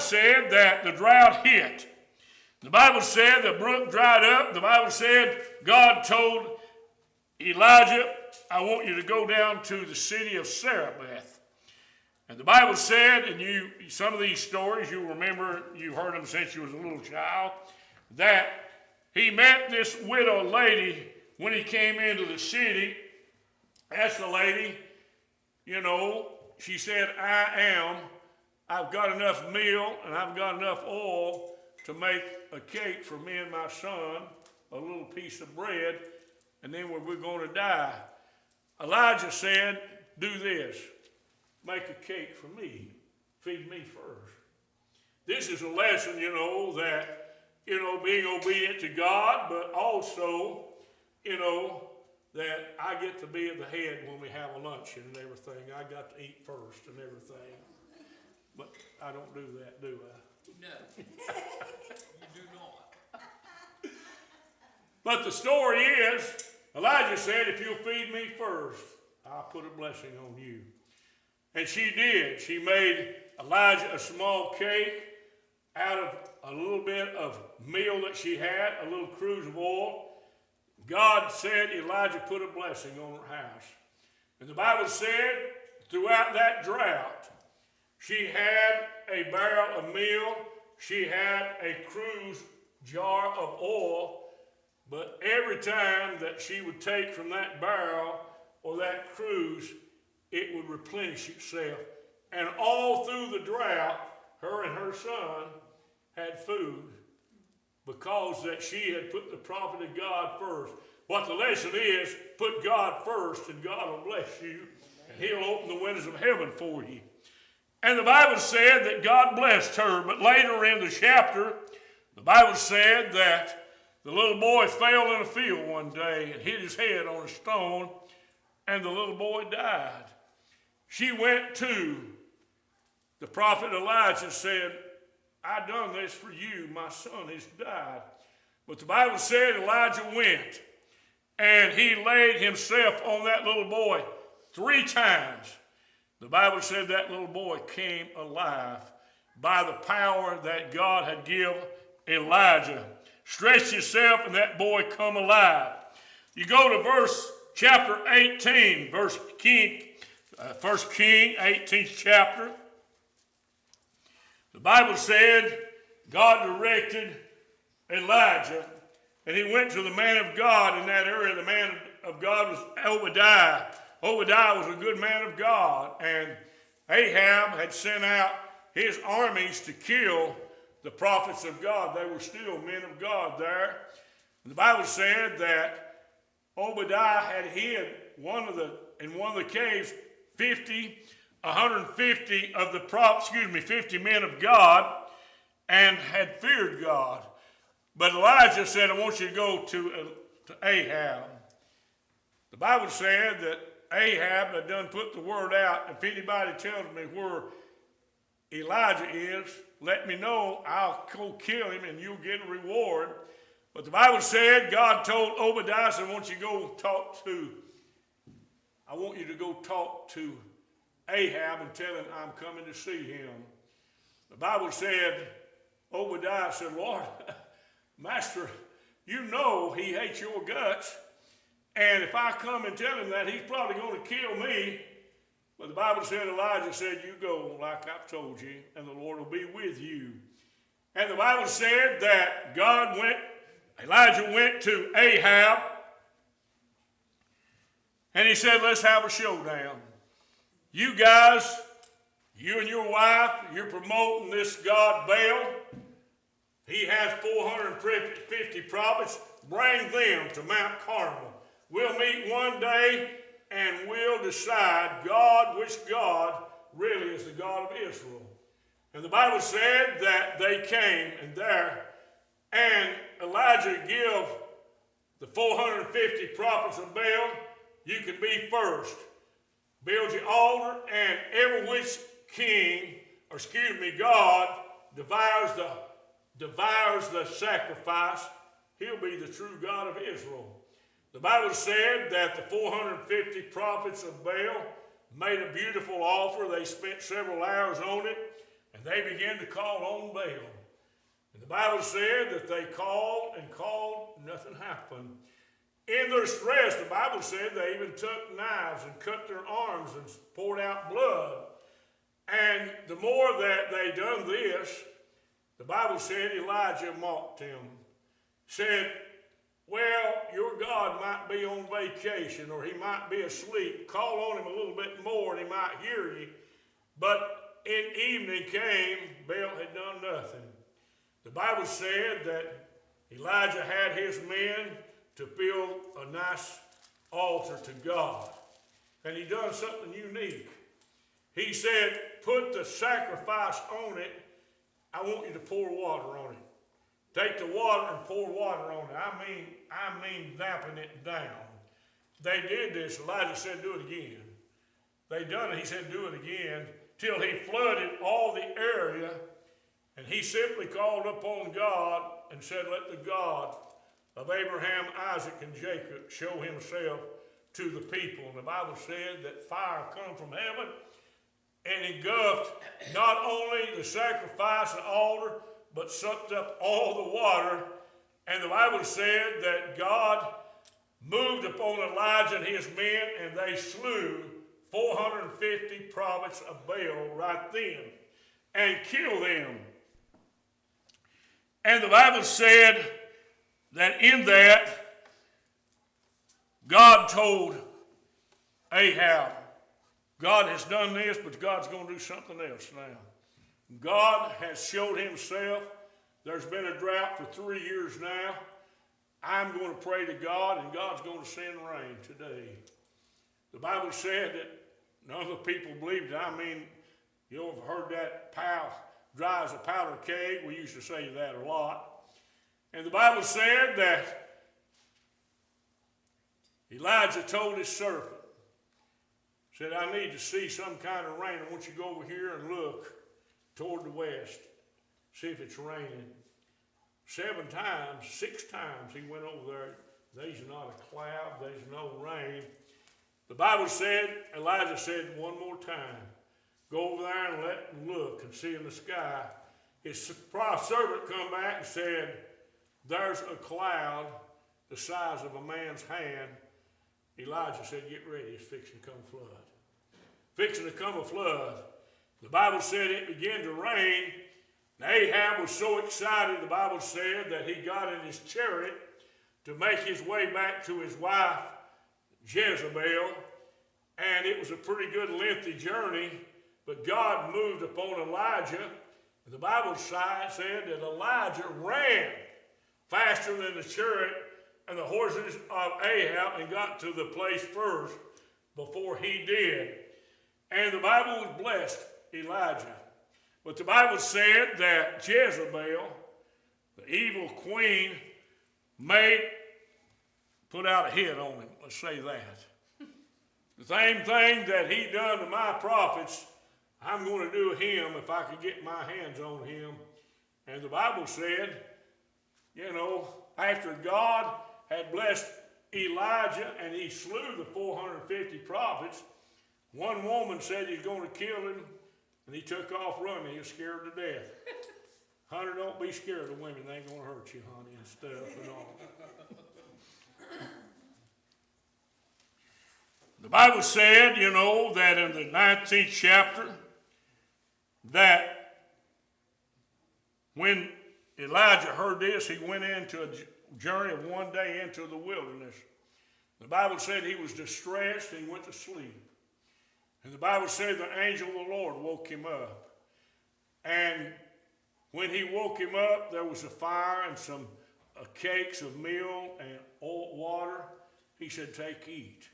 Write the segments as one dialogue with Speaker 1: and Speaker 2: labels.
Speaker 1: said that the drought hit. The Bible said the brook dried up. The Bible said God told Elijah, I want you to go down to the city of Zarephath. And the Bible said, and some of these stories you remember, you heard them since you was a little child, that he met this widow lady when he came into the city. That's the lady, she said, I've got enough meal and I've got enough oil to make a cake for me and my son, a little piece of bread, and then we're going to die. Elijah said, do this. Make a cake for me. Feed me first. This is a lesson, that, being obedient to God, but also, that I get to be at the head when we have a luncheon and everything. I got to eat first and everything. But I don't do that, do I?
Speaker 2: No, you do not.
Speaker 1: But the story is, Elijah said, if you'll feed me first, I'll put a blessing on you. And she did. She made Elijah a small cake out of a little bit of meal that she had, a little cruse of oil. God said Elijah put a blessing on her house. And the Bible said throughout that drought, she had a barrel of meal, she had a cruse jar of oil, but every time that she would take from that barrel or that cruse, it would replenish itself. And all through the drought, her and her son had food because that she had put the prophet of God first. What the lesson is, put God first and God will bless you and he'll open the windows of heaven for you. And the Bible said that God blessed her, but later in the chapter, the Bible said that the little boy fell in a field one day and hit his head on a stone, and the little boy died. She went to the prophet Elijah and said, I done this for you. My son has died. But the Bible said Elijah went and he laid himself on that little boy 3 times. The Bible said that little boy came alive by the power that God had given Elijah. Stretch yourself and that boy come alive. You go to chapter 18, 1 King, 18th chapter. The Bible said God directed Elijah, and he went to the man of God in that area. The man of God was Obadiah. Obadiah was a good man of God, and Ahab had sent out his armies to kill the prophets of God. They were still men of God there. And the Bible said that Obadiah had hid in one of the caves 50 of the 50 men of God, and had feared God. But Elijah said, I want you to go to Ahab. The Bible said that Ahab had done put the word out. If anybody tells me where Elijah is, let me know. I'll go kill him and you'll get a reward. But the Bible said, God told Obadiah, I want you to go talk to Ahab and tell him I'm coming to see him. The Bible said, Obadiah said, Lord, Master, you know he hates your guts. And if I come and tell him that, he's probably going to kill me. But the Bible said, Elijah said, you go like I've told you, and the Lord will be with you. And the Bible said that Elijah went to Ahab, and he said, let's have a showdown. You guys, you and your wife, you're promoting this god Baal. He has 450 prophets. Bring them to Mount Carmel. We'll meet one day and we'll decide which God really is the God of Israel. And the Bible said that they came and Elijah gave the 450 prophets of Baal, you can be first. Build your altar, and every which God devours the sacrifice, he'll be the true God of Israel. The Bible said that the 450 prophets of Baal made a beautiful offer. They spent several hours on it, and and they began to call on Baal. And the Bible said that they called and called, nothing happened. In their stress, the Bible said they even took knives and cut their arms and poured out blood. And the more that they done this, the Bible said Elijah mocked him. Said, well, your God might be on vacation or he might be asleep. Call on him a little bit more and he might hear you. But in evening came, Baal had done nothing. The Bible said that Elijah had his men to build a nice altar to God. And he done something unique. He said, put the sacrifice on it. I want you to pour water on it. Take the water and pour water on it. I mean damping it down. They did this. Elijah said, do it again. They done it. He said, do it again. Till he flooded all the area. And he simply called upon God and said, let the God of Abraham, Isaac, and Jacob show himself to the people. And the Bible said that fire come from heaven and engulfed not only the sacrifice and altar, but sucked up all the water. And the Bible said that God moved upon Elijah and his men, and they slew 450 prophets of Baal right then and killed them. And the Bible said that in that, God told Ahab, God has done this, but God's going to do something else now. God has showed himself. There's been a drought for 3 years now. I'm going to pray to God, and God's going to send rain today. The Bible said that none of the people believed it. I mean, you ever heard that dry as a powder keg? We used to say that a lot. And the Bible said that Elijah told his servant, said, I need to see some kind of rain. I want you to go over here and look toward the west, see if it's raining. 6 times he went over there. There's not a cloud, there's no rain. The Bible said, Elijah said one more time, go over there and let him look and see in the sky. His servant come back and said, there's a cloud the size of a man's hand. Elijah said, get ready, it's fixing to come a flood. Fixing to come a flood. The Bible said it began to rain. And Ahab was so excited, the Bible said, that he got in his chariot to make his way back to his wife, Jezebel. And it was a pretty good lengthy journey, but God moved upon Elijah. The Bible said that Elijah ran faster than the chariot and the horses of Ahab and got to the place first before he did. And the Bible was blessed Elijah. But the Bible said that Jezebel, the evil queen, put out a hit on him. Let's say that. The same thing that he done to my prophets, I'm going to do him if I could get my hands on him. And the Bible said, after God had blessed Elijah and he slew the 450 prophets, one woman said he's going to kill him, and he took off running. He was scared to death. Hunter, don't be scared of women. They ain't going to hurt you, honey, and stuff and all. The Bible said, that in the 19th chapter, that when Elijah heard this, he went into a journey of one day into the wilderness. The Bible said he was distressed and he went to sleep. And the Bible said the angel of the Lord woke him up. And when he woke him up, there was a fire and some cakes of meal and water. He said, take, eat.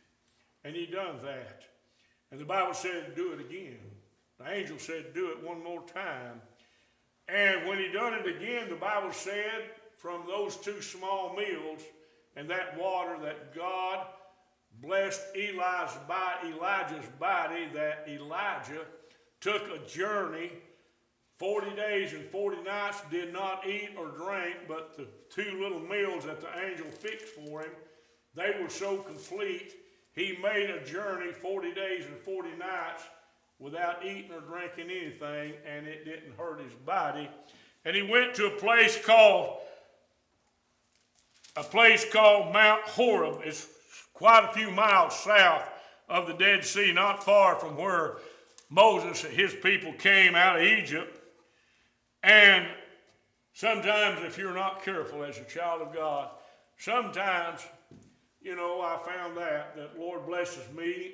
Speaker 1: And he done that. And the Bible said, do it again. The angel said, do it one more time. And when he done it again, the Bible said, from those 2 small meals and that water, that God blessed Elijah's body, that Elijah took a journey 40 days and 40 nights, did not eat or drink, but the 2 little meals that the angel fixed for him, they were so complete, he made a journey 40 days and 40 nights without eating or drinking anything, and it didn't hurt his body. And he went to a place called Mount Horeb. It's quite a few miles south of the Dead Sea, not far from where Moses and his people came out of Egypt. And sometimes if you're not careful as a child of God, sometimes, I found that Lord blesses me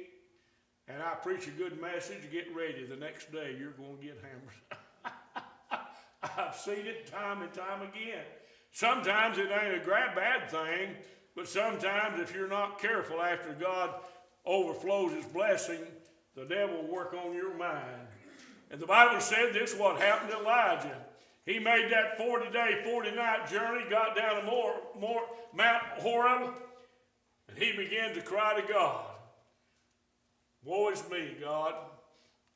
Speaker 1: and I preach a good message, get ready. The next day you're going to get hammered. I've seen it time and time again. Sometimes it ain't a bad thing, but sometimes if you're not careful after God overflows his blessing, the devil will work on your mind. And the Bible said this is what happened to Elijah. He made that 40-day, 40-night journey, got down to Mount Horeb, and he began to cry to God. Woe is me, God.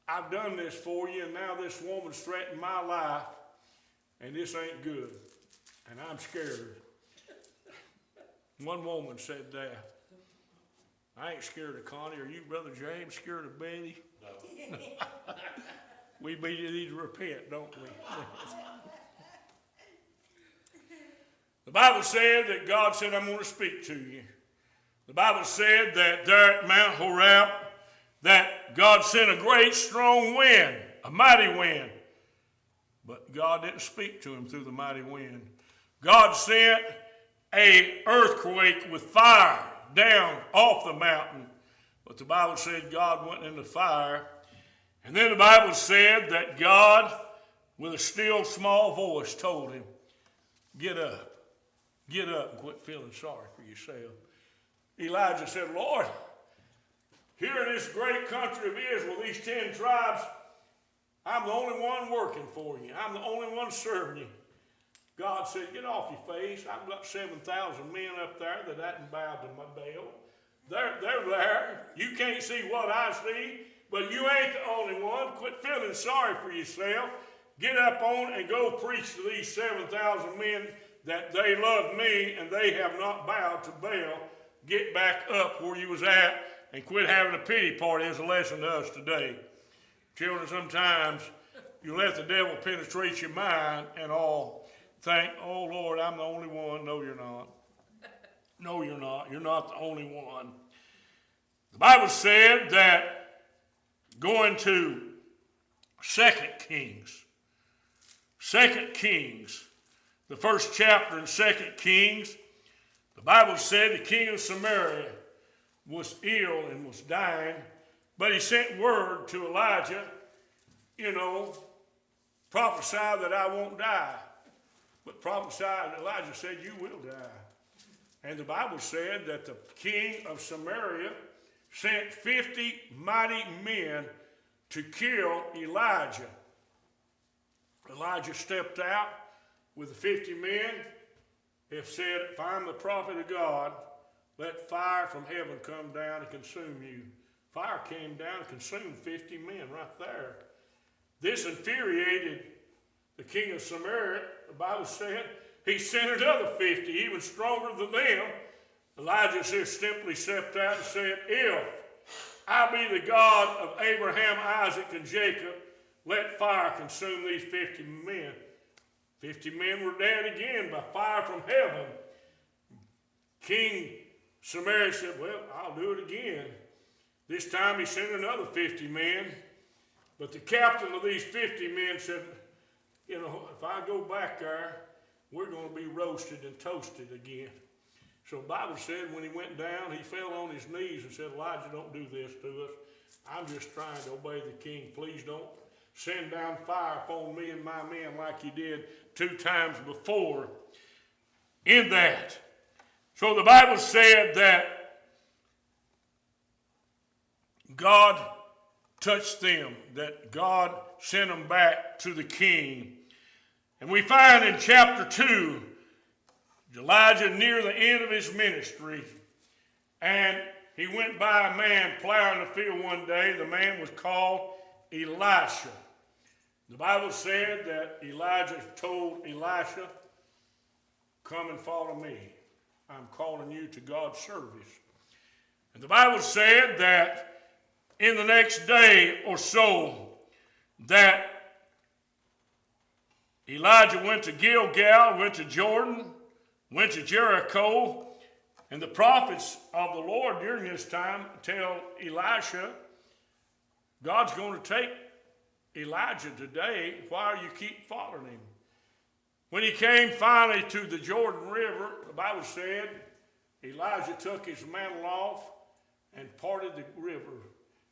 Speaker 1: I've done this for you, and now this woman's threatened my life, and this ain't good, and I'm scared. One woman said that. I ain't scared of Connie. Are you, Brother James, scared of Betty? No. We need to repent, don't we? The Bible said that God said, I'm going to speak to you. The Bible said that there at Mount Horeb, that God sent a great strong wind, a mighty wind. But God didn't speak to him through the mighty wind. God sent an earthquake with fire down off the mountain. But the Bible said God went in the fire. And then the Bible said that God, with a still small voice, told him, get up and quit feeling sorry for yourself. Elijah said, Lord, here in this great country of Israel, these 10 tribes, I'm the only one working for you. I'm the only one serving you. God said, get off your face. I've got 7,000 men up there that hadn't bowed to my Baal. They're there. You can't see what I see, but you ain't the only one. Quit feeling sorry for yourself. Get up on and go preach to these 7,000 men that they love me and they have not bowed to Baal. Get back up where you was at and quit having a pity party as a lesson to us today. Children, sometimes you let the devil penetrate your mind and all think, oh Lord, I'm the only one. No, you're not. No, you're not. You're not the only one. The Bible said that going to 2 Kings, the first chapter in 2 Kings, the Bible said the king of Samaria was ill and was dying, but he sent word to Elijah, prophesy that I won't die. But Elijah said, you will die. And the Bible said that the king of Samaria sent 50 mighty men to kill Elijah. Elijah stepped out with the 50 men and said, if I'm the prophet of God, let fire from heaven come down and consume you. Fire came down and consumed 50 men right there. This infuriated the king of Samaria. The Bible said he sent another 50, even stronger than them. Elijah just simply stepped out and said, if I be the God of Abraham, Isaac, and Jacob, let fire consume these 50 men. 50 men were dead again by fire from heaven. King Samaria said, well, I'll do it again. This time he sent another 50 men. But the captain of these 50 men said, if I go back there, we're going to be roasted and toasted again. So the Bible said when he went down, he fell on his knees and said, Elijah, don't do this to us. I'm just trying to obey the king. Please don't send down fire upon me and my men like you did 2 times before in that. So the Bible said that God touched them, that God sent them back to the king. And we find in chapter 2, Elijah near the end of his ministry, and he went by a man plowing the field one day. The man was called Elisha. The Bible said that Elijah told Elisha, come and follow me. I'm calling you to God's service. And the Bible said that in the next day or so that Elijah went to Gilgal, went to Jordan, went to Jericho, and the prophets of the Lord during this time tell Elisha, God's going to take Elijah today. Why do you keep following him? When he came finally to the Jordan River, the Bible said Elijah took his mantle off and parted the river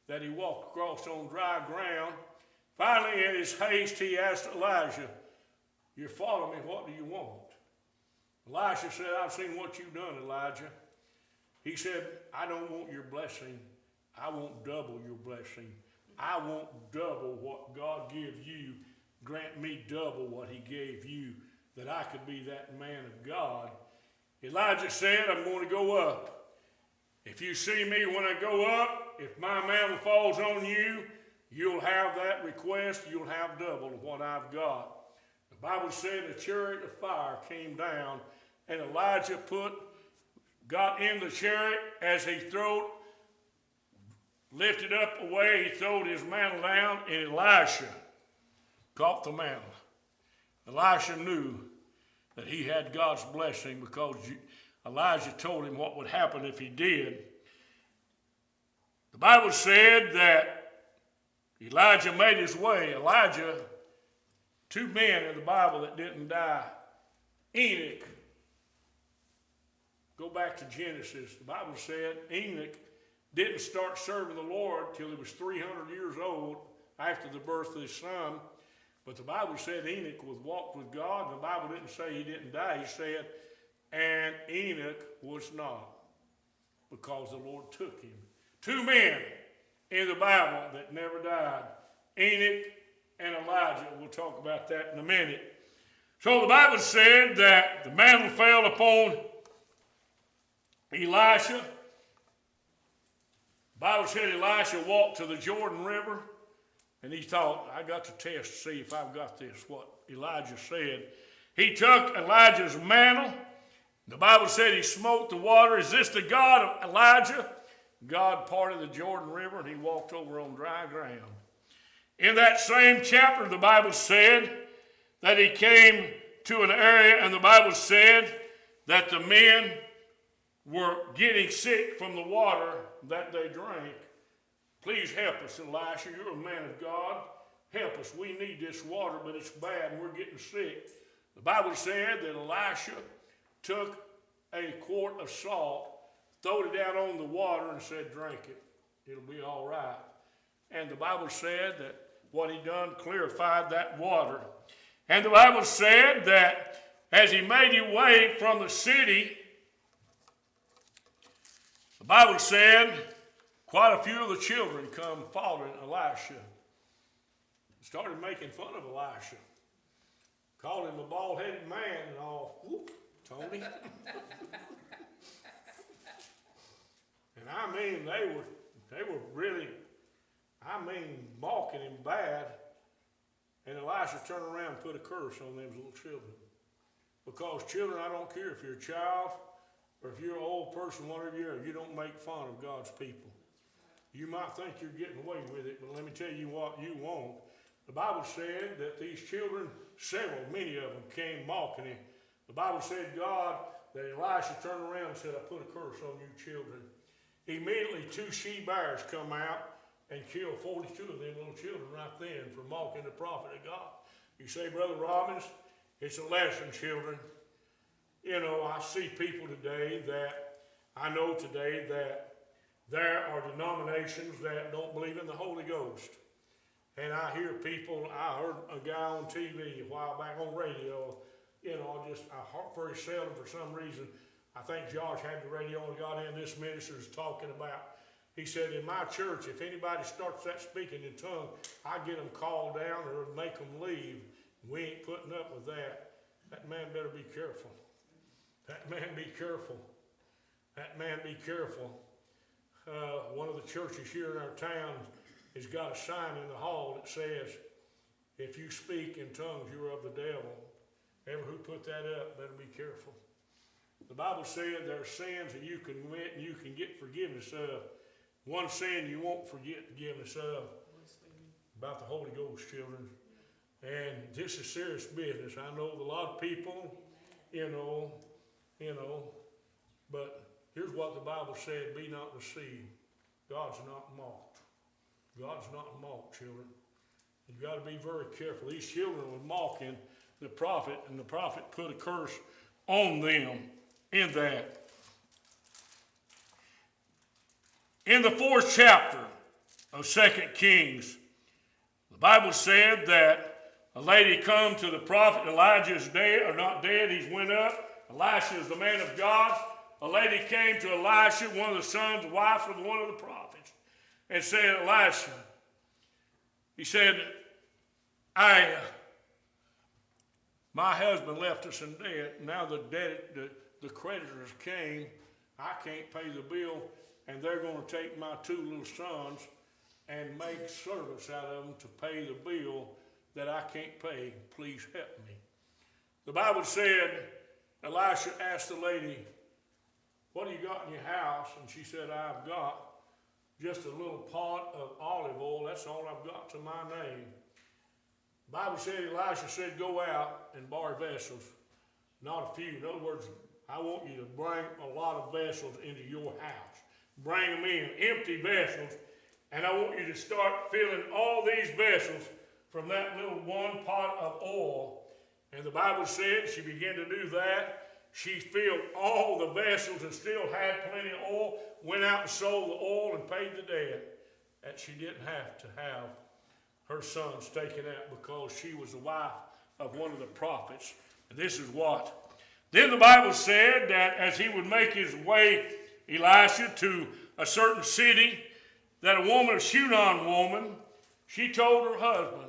Speaker 1: that he walked across on dry ground. Finally, in his haste, he asked Elijah, you're following me, what do you want? Elisha said, I've seen what you've done, Elijah. He said, I don't want your blessing. I want double your blessing. I want double what God gives you. Grant me double what he gave you, that I could be that man of God. Elijah said, I'm going to go up. If you see me when I go up, if my mantle falls on you, you'll have that request. You'll have double of what I've got. The Bible said a chariot of fire came down, and Elijah got in the chariot. As he lifted up away, he throwed his mantle down, and Elisha caught the mantle. Elisha knew that he had God's blessing because Elijah told him what would happen if he did. The Bible said that Elijah made his way. Elijah, two men in the Bible that didn't die. Enoch. Go back to Genesis. The Bible said Enoch didn't start serving the Lord till he was 300 years old after the birth of his son. But the Bible said Enoch walked with God. And the Bible didn't say he didn't die. He said, and Enoch was not, because the Lord took him. Two men in the Bible that never died. Enoch and Elijah. We'll talk about that in a minute. So the Bible said that the mantle fell upon Elisha. The Bible said Elisha walked to the Jordan River, and he thought, I got to test to see if I've got this, what Elijah said. He took Elijah's mantle. The Bible said he smote the water. Is this the God of Elijah? God parted the Jordan River, and he walked over on dry ground. In that same chapter, the Bible said that he came to an area, and the Bible said that the men were getting sick from the water that they drank. Please help us, Elisha. You're a man of God. Help us. We need this water, but it's bad, and we're getting sick. The Bible said that Elisha took a quart of salt, throwed it down on the water, and said, drink it. It'll be all right. And the Bible said that what he done clarified that water. And the Bible said that as he made his way from the city, the Bible said quite a few of the children come following Elisha. Started making fun of Elisha. Called him a bald-headed man and all. Whoop, Tony. And I mean, they were really, mocking him bad. And Elisha turned around and put a curse on them little children. Because children, I don't care if you're a child or if you're an old person, whatever you don't make fun of God's people. You might think you're getting away with it, but let me tell you what you won't. The Bible said that these children, many of them, came mocking him. The Bible said that Elisha turned around and said, I put a curse on you children. Immediately, 2 she-bears come out and kill 42 of them little children right then for mocking the prophet of God. You say, Brother Robbins, it's a lesson, children. You know, I see people today I know today that there are denominations that don't believe in the Holy Ghost. And I hear people, I heard a guy on TV a while back on radio, I very seldom for some reason, I think Josh had the radio and got in, this minister's talking about, he said, in my church, if anybody starts that speaking in tongues, I get them called down or make them leave. We ain't putting up with that. That man better be careful. That man be careful. That man be careful. One of the churches here in our town has got a sign in the hall that says, if you speak in tongues, you're of the devil. Ever who put that up, better be careful. The Bible said there are sins that you can commit and you can get forgiveness of. One sin you won't forget to give us about the Holy Ghost, children. And this is serious business. I know a lot of people, but here's what the Bible said, be not deceived. God's not mocked. God's not mocked, children. You've got to be very careful. These children were mocking the prophet, and the prophet put a curse on them in that. In the 4th chapter of 2 Kings, the Bible said that a lady come to the prophet. Elijah's dead, or not dead, he's went up. Elisha is the man of God. A lady came to Elisha, one of the sons, wife of one of the prophets, and said, Elisha, he said, my husband left us in debt. Now the creditors came. I can't pay the bill, and they're going to take my 2 little sons and make servants out of them to pay the bill that I can't pay. Please help me. The Bible said, Elisha asked the lady, what do you got in your house? And she said, I've got just a little pot of olive oil. That's all I've got to my name. The Bible said, Elisha said, go out and borrow vessels, not a few. In other words, I want you to bring a lot of vessels into your house. Bring them in, empty vessels, and I want you to start filling all these vessels from that little one pot of oil. And the Bible said she began to do that. She filled all the vessels and still had plenty of oil, went out and sold the oil and paid the debt. And she didn't have to have her sons taken out because she was the wife of one of the prophets. And this is what. Then the Bible said that as he would make his way, Elisha, to a certain city, that a woman, a Shunem woman, she told her husband,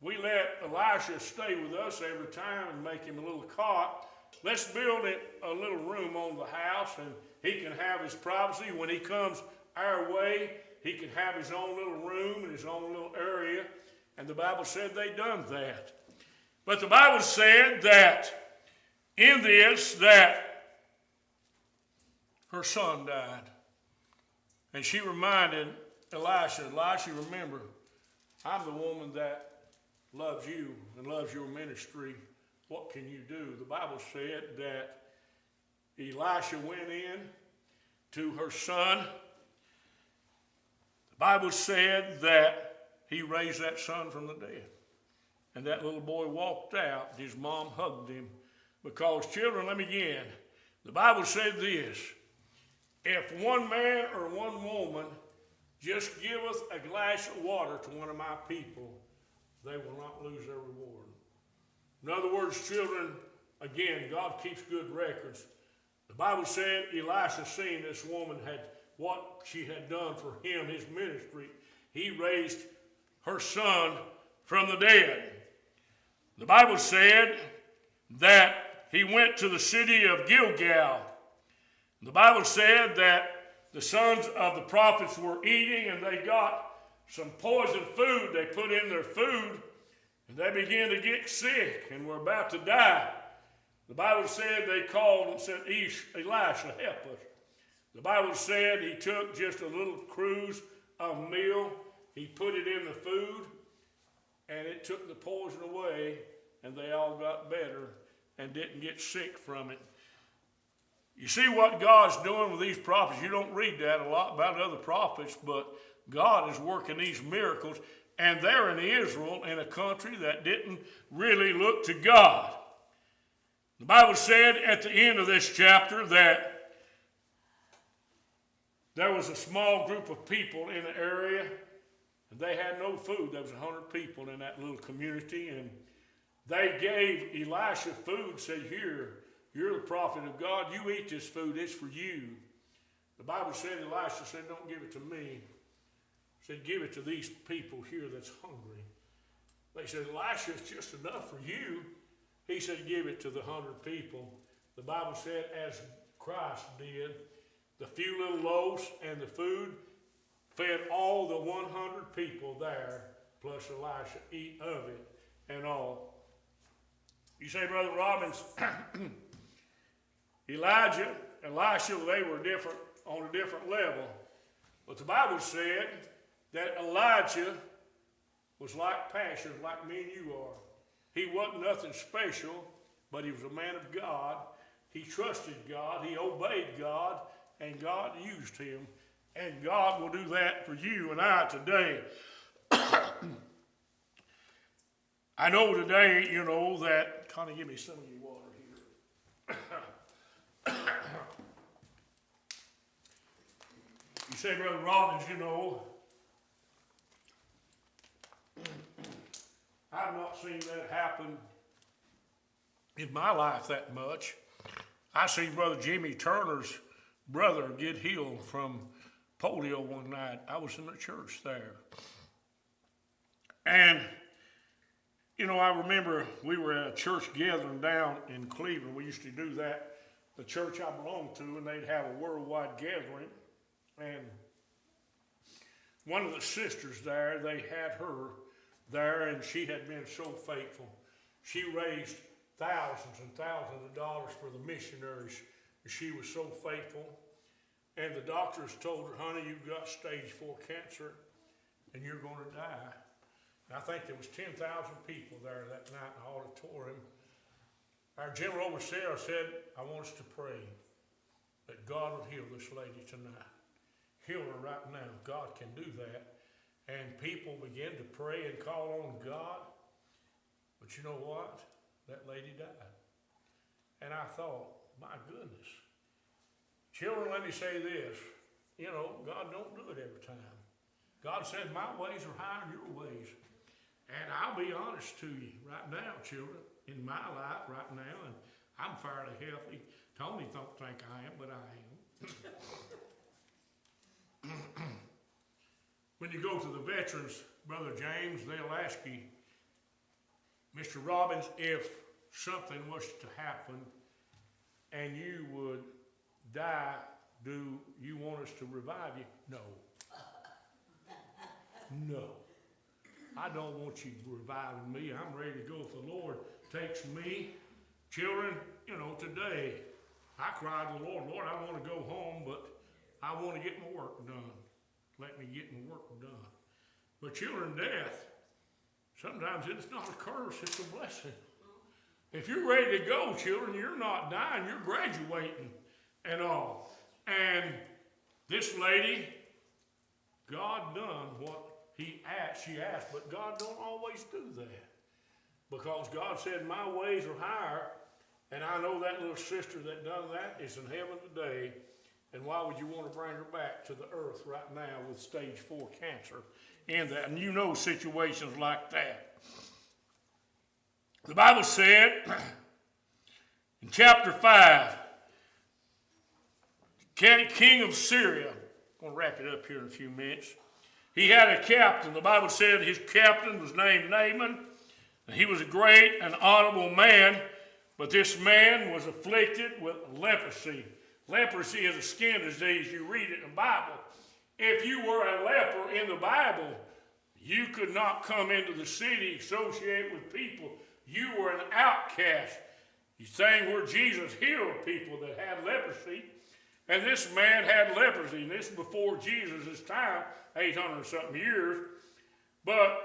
Speaker 1: we let Elisha stay with us every time and make him a little cot. Let's build it a little room on the house, and he can have his privacy. When he comes our way, he can have his own little room and his own little area. And the Bible said they done that. But the Bible said that in this, that her son died. And she reminded Elisha, remember, I'm the woman that loves you and loves your ministry. What can you do? The Bible said that Elisha went in to her son. The Bible said that he raised that son from the dead. And that little boy walked out. His mom hugged him. Because, children, let me begin. The Bible said this. If one man or one woman just giveth a glass of water to one of my people, they will not lose their reward. In other words, children, again, God keeps good records. The Bible said Elisha seen this woman had what she had done for him, his ministry. He raised her son from the dead. The Bible said that he went to the city of Gilgal. The Bible said that the sons of the prophets were eating, and they got some poisoned food they put in their food, and they began to get sick and were about to die. The Bible said they called and said, Elisha, help us. The Bible said he took just a little cruse of meal, he put it in the food, and it took the poison away, and they all got better and didn't get sick from it. You see what God's doing with these prophets. You don't read that a lot about other prophets, but God is working these miracles, and they're in Israel, in a country that didn't really look to God. The Bible said at the end of this chapter that there was a small group of people in the area, and they had no food. There was 100 people in that little community, and they gave Elisha food, said, here, you're the prophet of God. You eat this food. It's for you. The Bible said, Elisha said, don't give it to me. He said, give it to these people here that's hungry. They said, Elisha, it's just enough for you. He said, give it to the 100 people. The Bible said, as Christ did, the few little loaves and the food fed all the 100 people there, plus Elisha eat of it and all. You say, Brother Robbins, Elijah, Elisha, they were different on a different level. But the Bible said that Elijah was like Passion, like me and you are. He wasn't nothing special, but he was a man of God. He trusted God, he obeyed God, and God used him. And God will do that for you and I today. I know today, you know, that, Connie, give me some of your water here. You say, Brother Robbins, you know, I've not seen that happen in my life that much. I seen Brother Jimmy Turner's brother get healed from polio one night. I was in the church there. And, you know, I remember we were at a church gathering down in Cleveland. We used to do that, the church I belonged to, and they'd have a worldwide gathering. And one of the sisters there, they had her there, and she had been so faithful. She raised thousands and thousands of dollars for the missionaries. She was so faithful. And the doctors told her, honey, you've got stage 4 cancer, and you're going to die. And I think there was 10,000 people there that night in the auditorium. Our general overseer said, I want us to pray that God would heal this lady tonight. Heal her right now. God can do that. And people began to pray and call on God. But you know what? That lady died. And I thought, my goodness. Children, let me say this. You know, God don't do it every time. God said, my ways are higher than your ways. And I'll be honest to you right now, children, in my life right now, and I'm fairly healthy. Tony don't think I am, but I am. When you go to the veterans, Brother James, they'll ask you, Mr. Robbins, if something was to happen and you would die, do you want us to revive you? No. No. I don't want you reviving me. I'm ready to go if the Lord takes me. Children, you know, today, I cried to the Lord, Lord, I want to go home, but I want to get my work done. Let me get my work done. But children, death, sometimes it's not a curse, it's a blessing. If you're ready to go, children, you're not dying, you're graduating and all. And this lady, God done what she asked, but God don't always do that. Because God said, my ways are higher, and I know that little sister that done that is in heaven today. And why would you want to bring her back to the earth right now with stage 4 cancer in that? And you know situations like that. The Bible said in chapter 5, king of Syria, I'm going to wrap it up here in a few minutes. He had a captain. The Bible said his captain was named Naaman. And he was a great and honorable man, but this man was afflicted with leprosy. Leprosy is a skin disease. You read it in the Bible. If you were a leper in the Bible, you could not come into the city, associate with people. You were an outcast. He's saying where Jesus healed people that had leprosy. And this man had leprosy. And this is before Jesus' time, 800 something years. But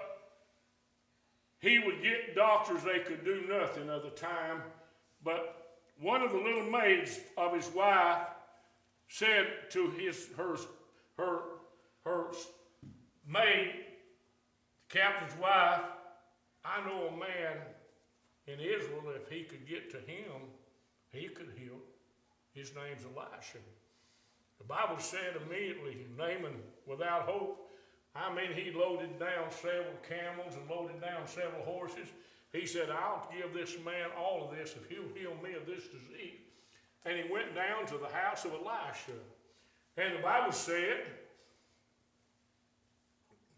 Speaker 1: he would get doctors, they could do nothing at the time. But one of the little maids of his wife said to her maid, the captain's wife, I know a man in Israel, if he could get to him, he could heal. His name's Elisha. The Bible said immediately, Naaman, without hope, I mean, he loaded down several camels and loaded down several horses. He said, I'll give this man all of this if he'll heal me of this disease. And he went down to the house of Elisha. And the Bible said,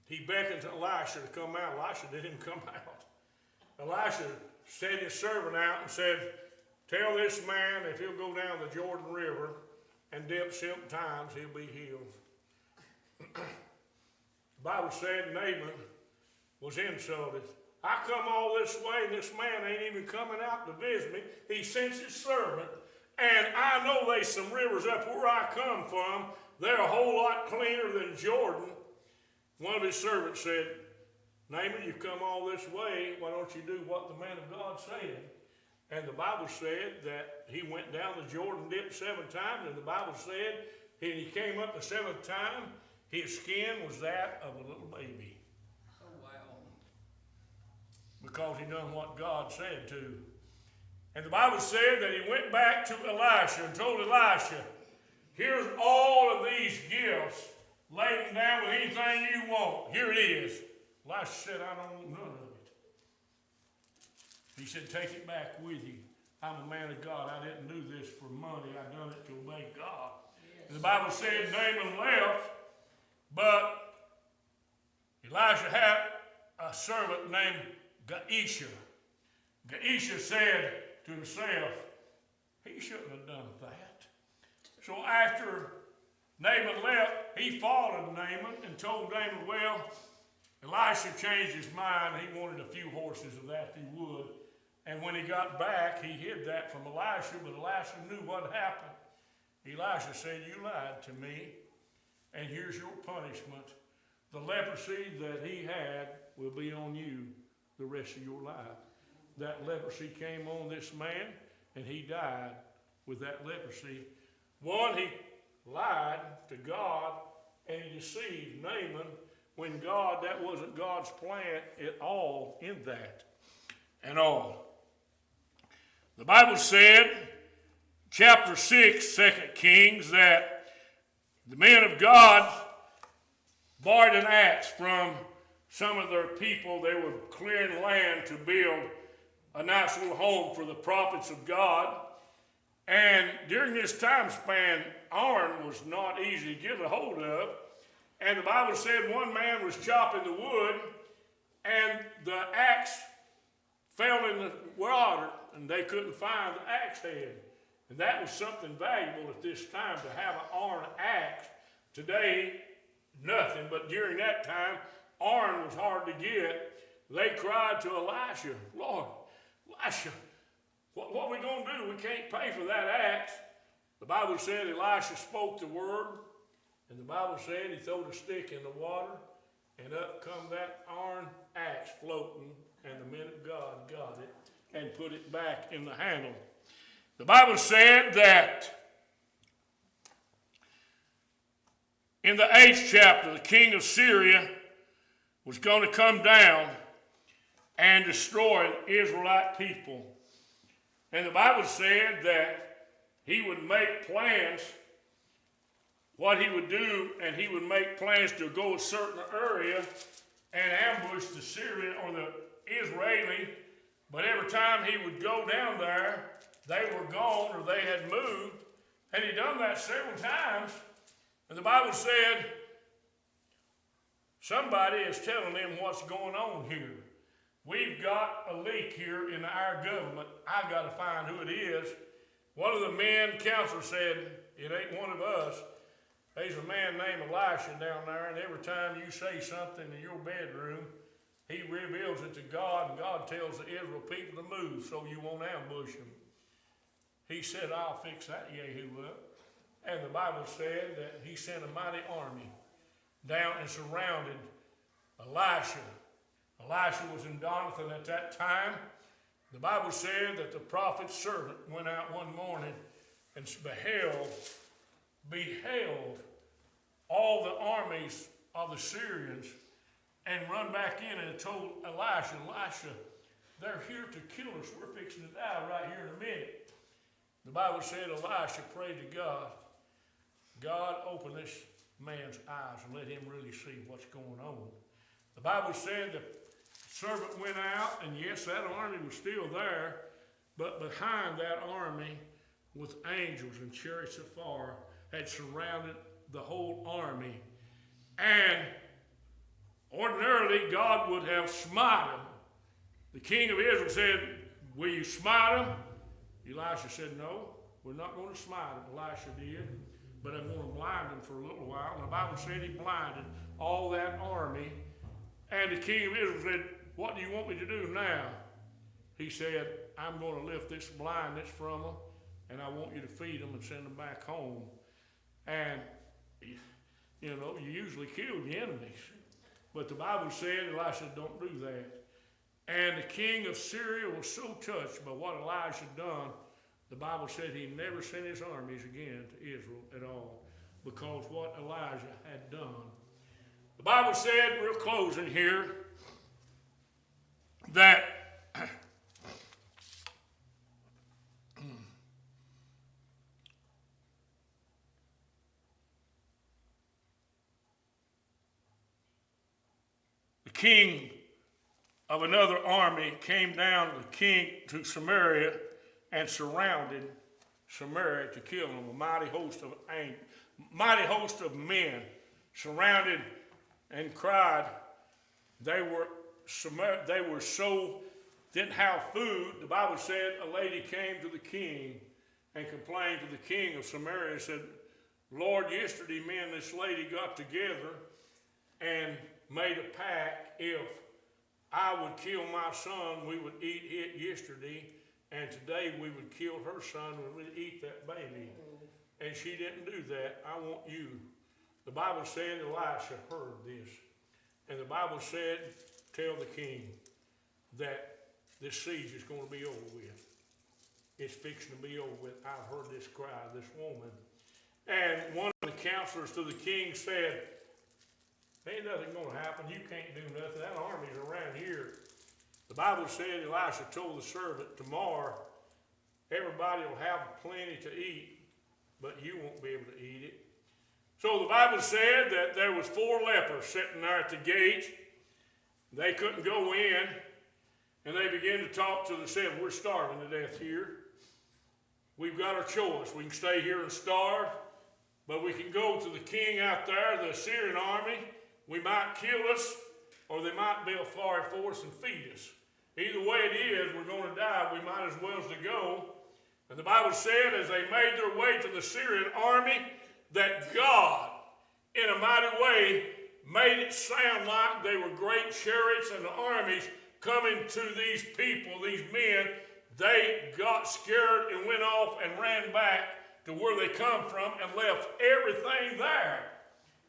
Speaker 1: he beckoned to Elisha to come out. Elisha didn't come out. Elisha sent his servant out and said, tell this man if he'll go down the Jordan River and dip 7 times, he'll be healed. The Bible said Naaman was insulted. I come all this way and this man ain't even coming out to visit me. He sends his servant And I know there's some rivers up where I come from. They're a whole lot cleaner than Jordan. One of his servants said, Naaman, you've come all this way. Why don't you do what the man of God said? And the Bible said that he went down the Jordan, dipped 7 times, and the Bible said when he came up the 7th time, his skin was that of a little baby.
Speaker 2: Oh, wow.
Speaker 1: Because he done what God said to. And the Bible said that he went back to Elisha and told Elisha, here's all of these gifts. Lay them down with anything you want. Here it is. Elisha said, I don't want none of it. He said, take it back with you. I'm a man of God. I didn't do this for money. I done it to obey God. Yes. And the Bible said Naaman left, but Elisha had a servant named Geisha. Geisha said to himself, he shouldn't have done that. So after Naaman left, he followed Naaman and told Naaman, well, Elisha changed his mind. He wanted a few horses of that if he would. And when he got back, he hid that from Elisha, but Elisha knew what happened. Elisha said, you lied to me, and here's your punishment. The leprosy that he had will be on you the rest of your life. That leprosy came on this man, and he died with that leprosy. One, he lied to God, and he deceived Naaman when God, that wasn't God's plan at all in that and all. The Bible said, chapter 6, 2 Kings, that the men of God borrowed an axe from some of their people. They were clearing land to build a nice little home for the prophets of God. And during this time span, iron was not easy to get a hold of. And the Bible said one man was chopping the wood, and the axe fell in the water, and they couldn't find the axe head. And that was something valuable at this time, to have an iron axe. Today, nothing, but during that time, iron was hard to get. They cried to Elisha, Lord, Elisha, what are we going to do? We can't pay for that axe. The Bible said Elisha spoke the word, and the Bible said he threw a stick in the water, and up come that iron axe floating, and the men of God got it and put it back in the handle. The Bible said that in the 8th chapter, the king of Syria was going to come down and destroy the Israelite people. And the Bible said that he would make plans, what he would do, and he would make plans to go a certain area and ambush the Syrian or the Israeli. But every time he would go down there, they were gone or they had moved. And he done that several times. And the Bible said, somebody is telling them what's going on here. We've got a leak here in our government. I got to find who it is. One of the men, counselor, said, it ain't one of us. There's a man named Elisha down there, and every time you say something in your bedroom, he reveals it to God, and God tells the Israel people to move so you won't ambush them. He said, I'll fix that Jehu up. And the Bible said that he sent a mighty army down and surrounded Elisha. Elisha was in Dothan at that time. The Bible said that the prophet's servant went out one morning and beheld all the armies of the Syrians and run back in and told Elisha, they're here to kill us. We're fixing to die right here in a minute. The Bible said Elisha prayed to God, God, open this man's eyes and let him really see what's going on. The Bible said the servant went out, and yes, that army was still there, but behind that army with angels and chariots of fire had surrounded the whole army. And ordinarily, God would have smite them. The king of Israel said, will you smite them? Elisha said, no, we're not going to smite them. Elisha did, but I'm going to blind them for a little while. And the Bible said he blinded all that army. And the king of Israel said, what do you want me to do now? He said, I'm going to lift this blindness from them, and I want you to feed them and send them back home. And, you know, you usually kill the enemies. But the Bible said, Elisha said, don't do that. And the king of Syria was so touched by what Elijah had done, the Bible said he never sent his armies again to Israel at all, because what Elijah had done. The Bible said, we're closing here, that the king of another army came down to Samaria and surrounded Samaria to kill them. A mighty host of men surrounded and cried. They were so didn't have food. The Bible said a lady came to the king and complained to the king of Samaria and said, Lord, yesterday me and this lady got together and made a pact. If I would kill my son, we would eat it yesterday, and today we would kill her son and we'd eat that baby. And she didn't do that. I want you. The Bible said Elisha heard this. And the Bible said, tell the king that this siege is going to be over with. It's fixing to be over with. I've heard this cry of this woman. And one of the counselors to the king said, ain't nothing going to happen. You can't do nothing. That army's around here. The Bible said Elisha told the servant, tomorrow everybody will have plenty to eat, but you won't be able to eat it. So the Bible said that there was 4 lepers sitting there at the gate. They couldn't go in, and they began to talk to themselves. We're starving to death here. We've got our choice. We can stay here and starve, but we can go to the king out there, the Assyrian army. We might kill us, or they might build a fire for us and feed us. Either way it is, we're going to die. We might as well as to go. And the Bible said as they made their way to the Syrian army, that God, in a mighty way, made it sound like they were great chariots and armies coming to these people, these men. They got scared and went off and ran back to where they come from and left everything there.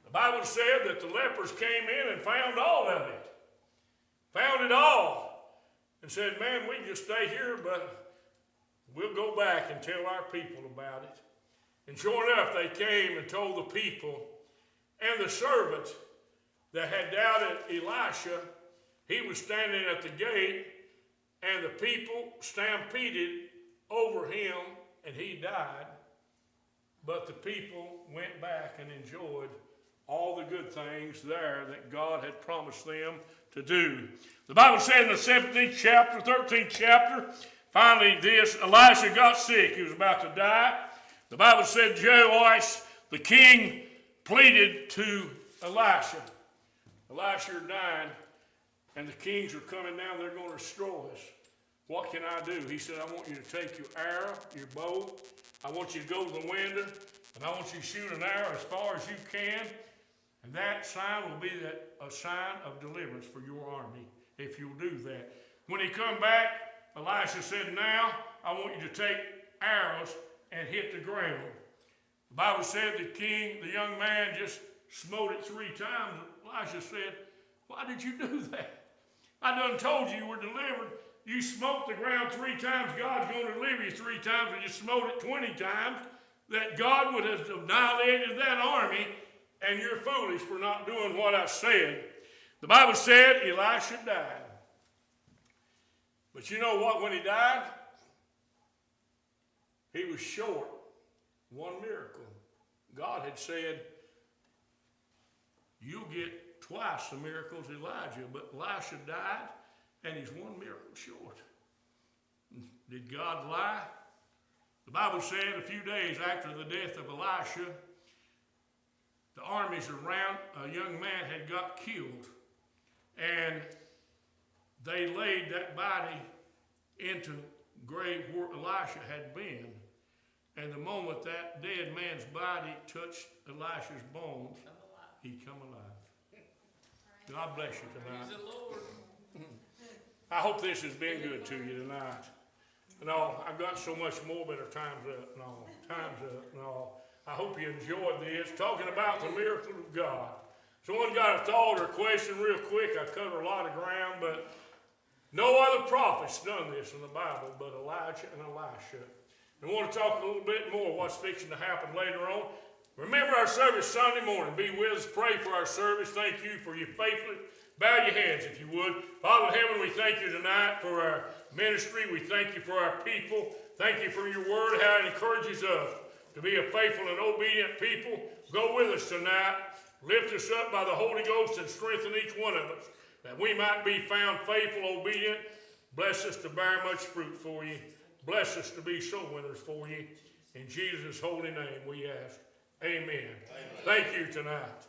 Speaker 1: The Bible said that the lepers came in and found all of it. Found it all. And said, man, we can just stay here, but we'll go back and tell our people about it. And sure enough, they came and told the people. And the servant that had doubted Elisha, he was standing at the gate, and the people stampeded over him, and he died. But the people went back and enjoyed all the good things there that God had promised them to do. The Bible said in the 17th chapter, 13th chapter, finally Elisha got sick. He was about to die. The Bible said Jehoash, the king, pleaded to Elisha. Elisha died, and the kings are coming down. They're going to destroy us. What can I do? He said, I want you to take your arrow, your bow. I want you to go to the window, and I want you to shoot an arrow as far as you can. And that sign will be a sign of deliverance for your army, if you'll do that. When he come back, Elisha said, now I want you to take arrows and hit the ground. The Bible said the king, the young man, just smote it 3 times. Elisha said, why did you do that? I done told you were delivered. You smote the ground 3 times. God's going to deliver you 3 times. And you smote it 20 times. That God would have annihilated that army. And you're foolish for not doing what I said. The Bible said Elisha died. But you know what? When he died, he was short 1 miracle. God had said, you'll get twice the miracles Elijah, but Elisha died, and he's 1 miracle short. Did God lie? The Bible said a few days after the death of Elisha, the armies around a young man had got killed, and they laid that body into grave where Elisha had been. And the moment that dead man's body touched Elisha's bones, he come alive. God bless you tonight.
Speaker 2: Praise the Lord.
Speaker 1: I hope this has been good to you tonight. and all. I've got so much more, but our time's up and all. Time's up and all. I hope you enjoyed this, talking about the miracle of God. Someone got a thought or question real quick. I covered a lot of ground, but no other prophet's done this in the Bible but Elijah and Elisha. I want to talk a little bit more what's fixing to happen later on. Remember our service Sunday morning. Be with us. Pray for our service. Thank you for your faithfulness. Bow your heads if you would. Father in heaven, we thank you tonight for our ministry. We thank you for our people. Thank you for your word, how it encourages us to be a faithful and obedient people. Go with us tonight. Lift us up by the Holy Ghost and strengthen each one of us, that we might be found faithful, obedient. Bless us to bear much fruit for you. Bless us to be soul winners for you. In Jesus' holy name we ask. Amen. Thank you tonight.